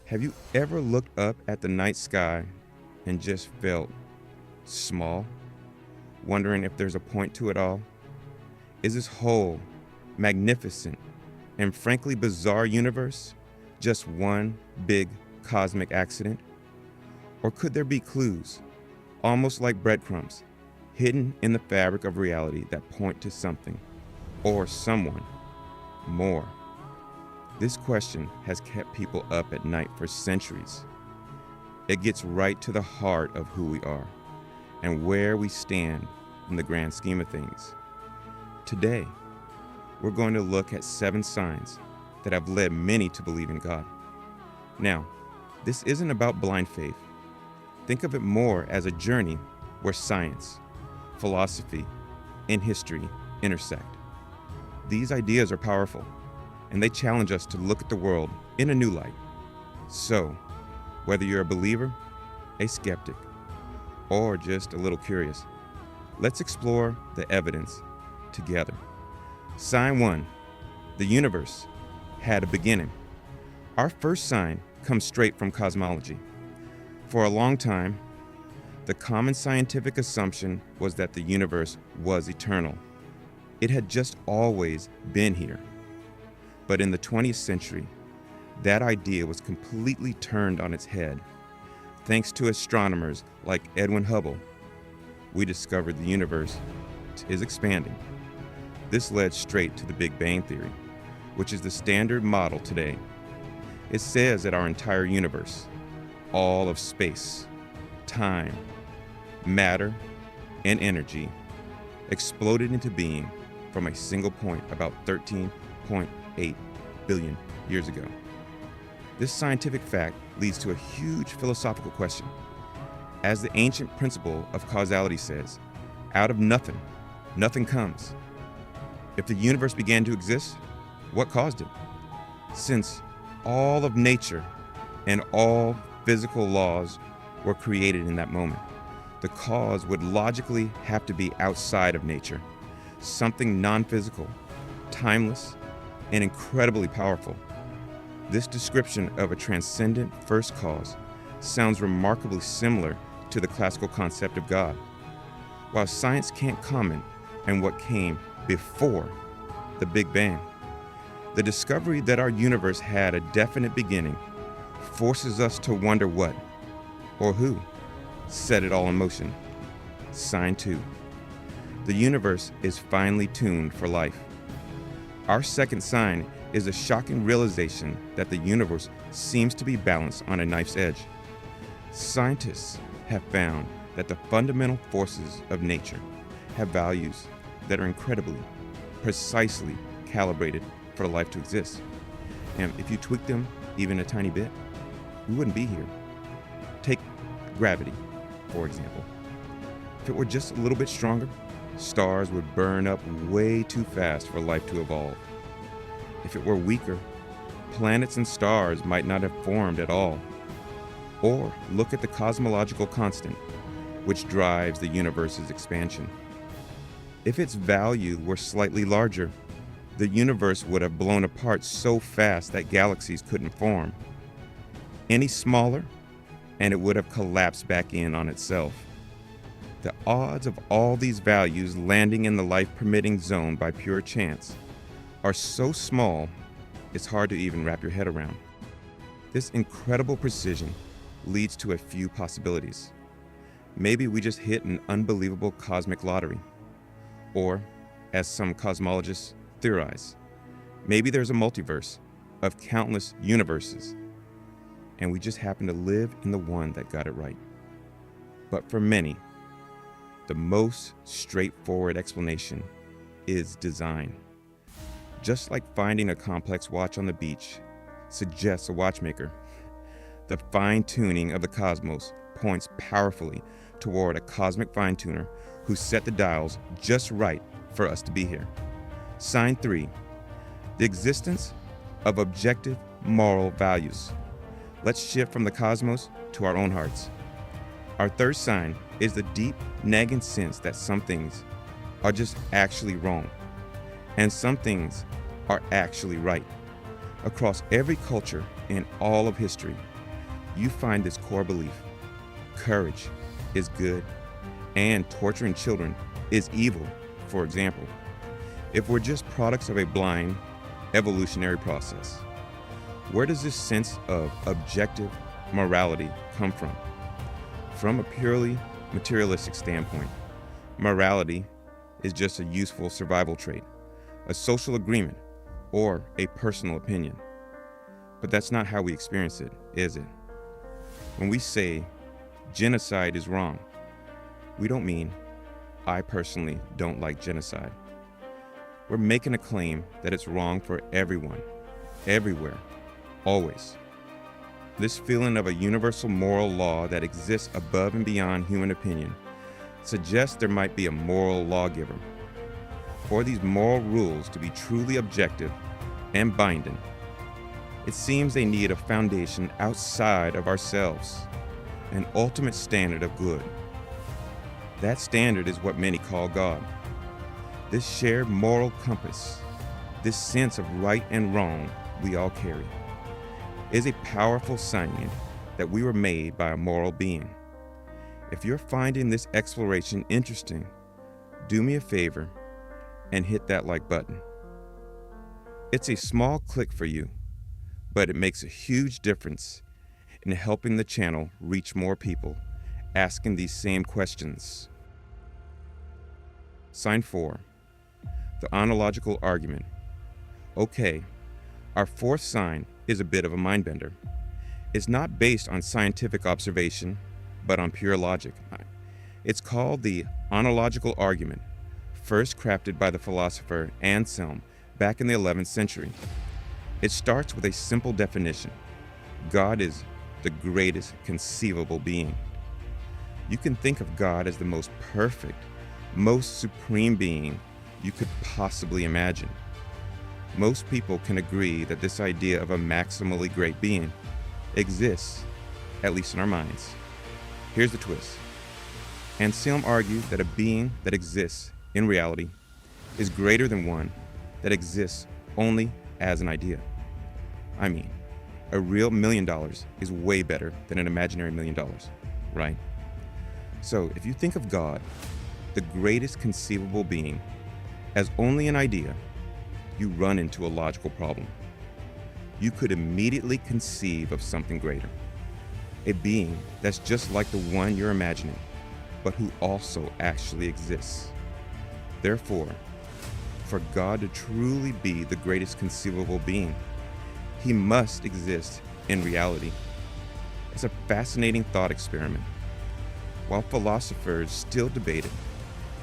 Have you ever looked up at the night sky and just felt small, wondering if there's a point to it all? Is this whole, magnificent, and frankly bizarre universe just one big cosmic accident? Or could there be clues, almost like breadcrumbs, hidden in the fabric of reality that point to something or someone more? This question has kept people up at night for centuries. It gets right to the heart of who we are and where we stand in the grand scheme of things. Today, we're going to look at 7 signs that have led many to believe in God. Now, this isn't about blind faith. Think of it more as a journey where science, philosophy, and history intersect. These ideas are powerful, and they challenge us to look at the world in a new light. So, whether you're a believer, a skeptic, or just a little curious, let's explore the evidence together. Sign 1. The universe had a beginning. Our first sign comes straight from cosmology. For a long time, the common scientific assumption was that the universe was eternal. It had just always been here. But in the 20th century, that idea was completely turned on its head. Thanks to astronomers like Edwin Hubble, we discovered the universe is expanding. This led straight to the Big Bang Theory, which is the standard model today. It says that our entire universe, all of space, time, matter, and energy, exploded into being from a single point about 13.8 billion years ago. This scientific fact leads to a huge philosophical question. As the ancient principle of causality says, out of nothing, nothing comes. If the universe began to exist, what caused it? Since all of nature and all physical laws were created in that moment, the cause would logically have to be outside of nature, something non-physical, timeless, and incredibly powerful. This description of a transcendent first cause sounds remarkably similar to the classical concept of God. While science can't comment on what came before the Big Bang, the discovery that our universe had a definite beginning forces us to wonder what, or who, set it all in motion. Sign 2. The universe is finely tuned for life. Our second sign is a shocking realization that the universe seems to be balanced on a knife's edge. Scientists have found that the fundamental forces of nature have values that are incredibly, precisely calibrated for life to exist. And if you tweak them even a tiny bit, we wouldn't be here. Take gravity, for example. If it were just a little bit stronger, stars would burn up way too fast for life to evolve. If it were weaker, planets and stars might not have formed at all. Or look at the cosmological constant, which drives the universe's expansion. If its value were slightly larger, the universe would have blown apart so fast that galaxies couldn't form. Any smaller, and it would have collapsed back in on itself. The odds of all these values landing in the life-permitting zone by pure chance are so small, it's hard to even wrap your head around. This incredible precision leads to a few possibilities. Maybe we just hit an unbelievable cosmic lottery. Or, as some cosmologists theorize, maybe there's a multiverse of countless universes, and we just happen to live in the one that got it right. But for many, the most straightforward explanation is design. Just like finding a complex watch on the beach suggests a watchmaker, the fine-tuning of the cosmos points powerfully toward a cosmic fine-tuner who set the dials just right for us to be here. Sign 3. The existence of objective moral values. Let's shift from the cosmos to our own hearts. Our third sign is the deep, nagging sense that some things are just actually wrong, and some things are actually right. Across every culture in all of history, you find this core belief: courage is good and torturing children is evil, for example, if we're just products of a blind evolutionary process. Where does this sense of objective morality come from? From a purely materialistic standpoint, morality is just a useful survival trait, a social agreement, or a personal opinion. But that's not how we experience it, is it? When we say genocide is wrong, we don't mean I personally don't like genocide. We're making a claim that it's wrong for everyone, everywhere, always. This feeling of a universal moral law that exists above and beyond human opinion suggests there might be a moral lawgiver. For these moral rules to be truly objective and binding, it seems they need a foundation outside of ourselves, an ultimate standard of good. That standard is what many call God. This shared moral compass, this sense of right and wrong we all carry, is a powerful sign that we were made by a moral being. If you're finding this exploration interesting, do me a favor and hit that like button. It's a small click for you, but it makes a huge difference in helping the channel reach more people asking these same questions. Sign 4, the ontological argument. Okay, our fourth sign is a bit of a mind-bender. It's not based on scientific observation, but on pure logic. It's called the ontological argument, first crafted by the philosopher Anselm back in the 11th century. It starts with a simple definition: God is the greatest conceivable being. You can think of God as the most perfect, most supreme being you could possibly imagine. Most people can agree that this idea of a maximally great being exists, at least in our minds. Here's the twist. Anselm argued that a being that exists in reality is greater than one that exists only as an idea. I mean, a real $1 million is way better than an imaginary $1 million, right? So if you think of God, the greatest conceivable being, as only an idea, you run into a logical problem. You could immediately conceive of something greater, a being that's just like the one you're imagining, but who also actually exists. Therefore, for God to truly be the greatest conceivable being, he must exist in reality. It's a fascinating thought experiment. While philosophers still debate it,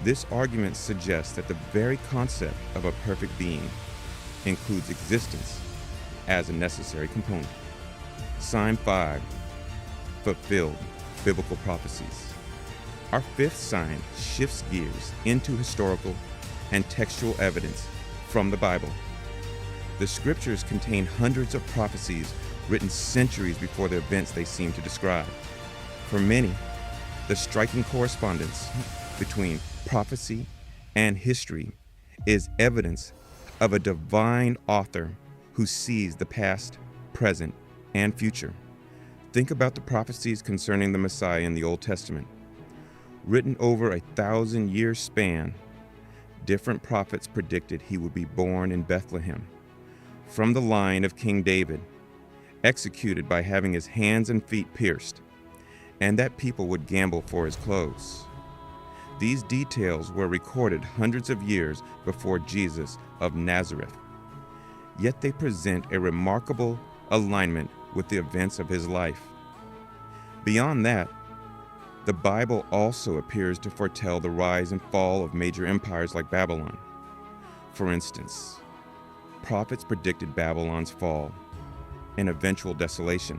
this argument suggests that the very concept of a perfect being includes existence as a necessary component. Sign 5, fulfilled biblical prophecies. Our fifth sign shifts gears into historical and textual evidence from the Bible. The scriptures contain hundreds of prophecies written centuries before the events they seem to describe. For many, the striking correspondence between prophecy and history is evidence of a divine author who sees the past, present, and future. Think about the prophecies concerning the Messiah in the Old Testament. Written over 1,000-year span, different prophets predicted he would be born in Bethlehem, from the line of King David, executed by having his hands and feet pierced, and that people would gamble for his clothes. These details were recorded hundreds of years before Jesus of Nazareth. Yet they present a remarkable alignment with the events of his life. Beyond that, the Bible also appears to foretell the rise and fall of major empires like Babylon. For instance, prophets predicted Babylon's fall and eventual desolation,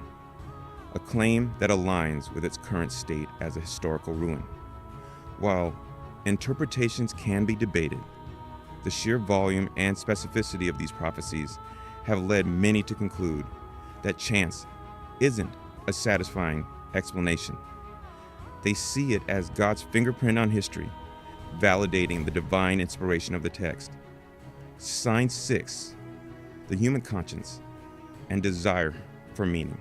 a claim that aligns with its current state as a historical ruin. While interpretations can be debated, the sheer volume and specificity of these prophecies have led many to conclude that chance isn't a satisfying explanation. They see it as God's fingerprint on history, validating the divine inspiration of the text. Sign 6, the human conscience and desire for meaning.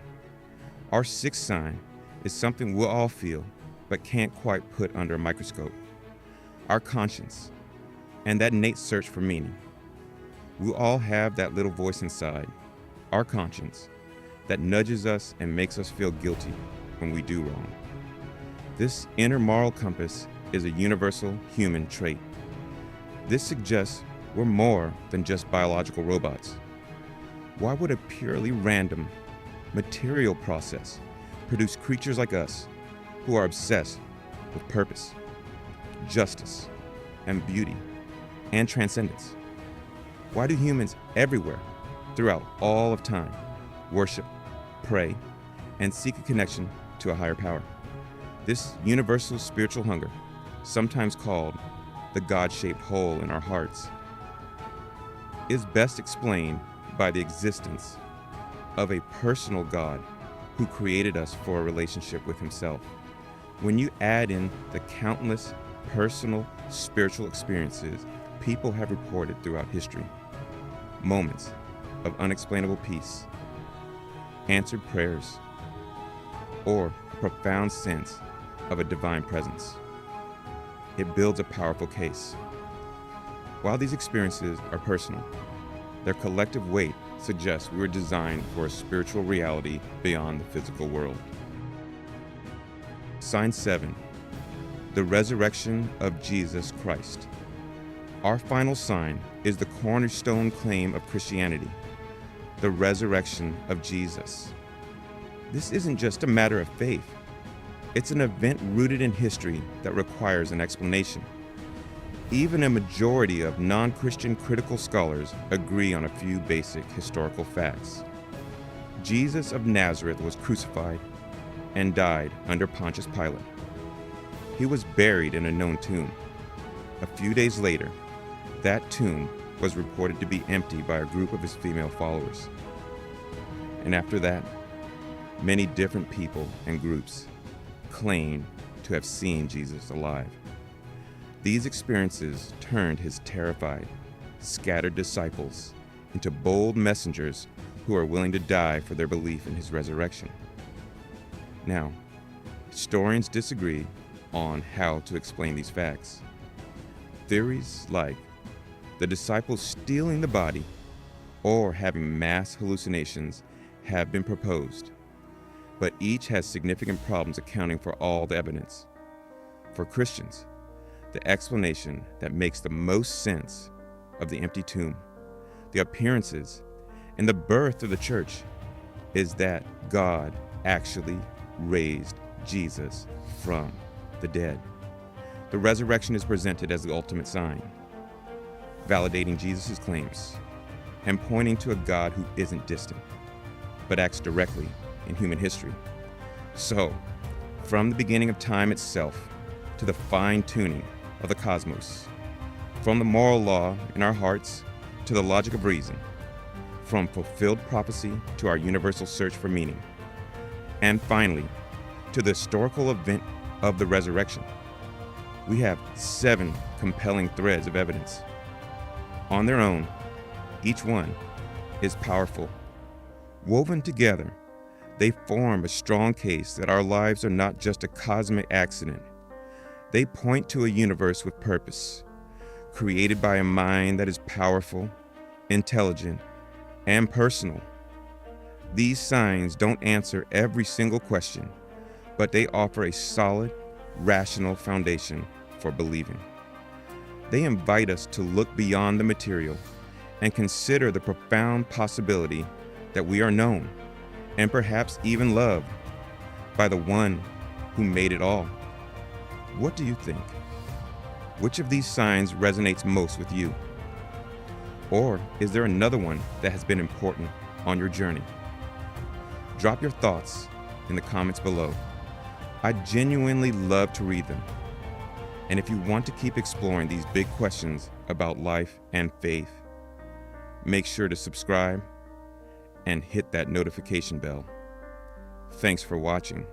Our sixth sign is something we'll all feel, but can't quite put under a microscope. Our conscience, and that innate search for meaning. We all have that little voice inside, our conscience, that nudges us and makes us feel guilty when we do wrong. This inner moral compass is a universal human trait. This suggests we're more than just biological robots. Why would a purely random, material process produce creatures like us who are obsessed with purpose, justice, and beauty, and transcendence? Why do humans everywhere, throughout all of time, worship, pray, and seek a connection to a higher power? This universal spiritual hunger, sometimes called the God-shaped hole in our hearts, is best explained by the existence of a personal God who created us for a relationship with himself. When you add in the countless personal spiritual experiences people have reported throughout history, moments of unexplainable peace, answered prayers, or a profound sense of a divine presence, it builds a powerful case. While these experiences are personal, their collective weight suggests we were designed for a spiritual reality beyond the physical world. Sign 7, the resurrection of Jesus Christ. Our final sign is the cornerstone claim of Christianity, the resurrection of Jesus. This isn't just a matter of faith. It's an event rooted in history that requires an explanation. Even a majority of non-Christian critical scholars agree on a few basic historical facts. Jesus of Nazareth was crucified and died under Pontius Pilate. He was buried in a known tomb. A few days later, that tomb was reported to be empty by a group of his female followers. And after that, many different people and groups claimed to have seen Jesus alive. These experiences turned his terrified, scattered disciples into bold messengers who are willing to die for their belief in his resurrection. Now, historians disagree on how to explain these facts. Theories like the disciples stealing the body or having mass hallucinations have been proposed, but each has significant problems accounting for all the evidence. For Christians, the explanation that makes the most sense of the empty tomb, the appearances, and the birth of the church is that God actually raised Jesus from the dead. The resurrection is presented as the ultimate sign, validating Jesus' claims and pointing to a God who isn't distant, but acts directly in human history. So, from the beginning of time itself to the fine-tuning of the cosmos, from the moral law in our hearts to the logic of reason, from fulfilled prophecy to our universal search for meaning, and finally, to the historical event of the resurrection, we have 7 compelling threads of evidence. On their own, each one is powerful. Woven together, they form a strong case that our lives are not just a cosmic accident. They point to a universe with purpose, created by a mind that is powerful, intelligent, and personal. These signs don't answer every single question, but they offer a solid, rational foundation for believing. They invite us to look beyond the material and consider the profound possibility that we are known, and perhaps even loved, by the one who made it all. What do you think? Which of these signs resonates most with you? Or is there another one that has been important on your journey? Drop your thoughts in the comments below. I genuinely love to read them. And if you want to keep exploring these big questions about life and faith, make sure to subscribe and hit that notification bell. Thanks for watching.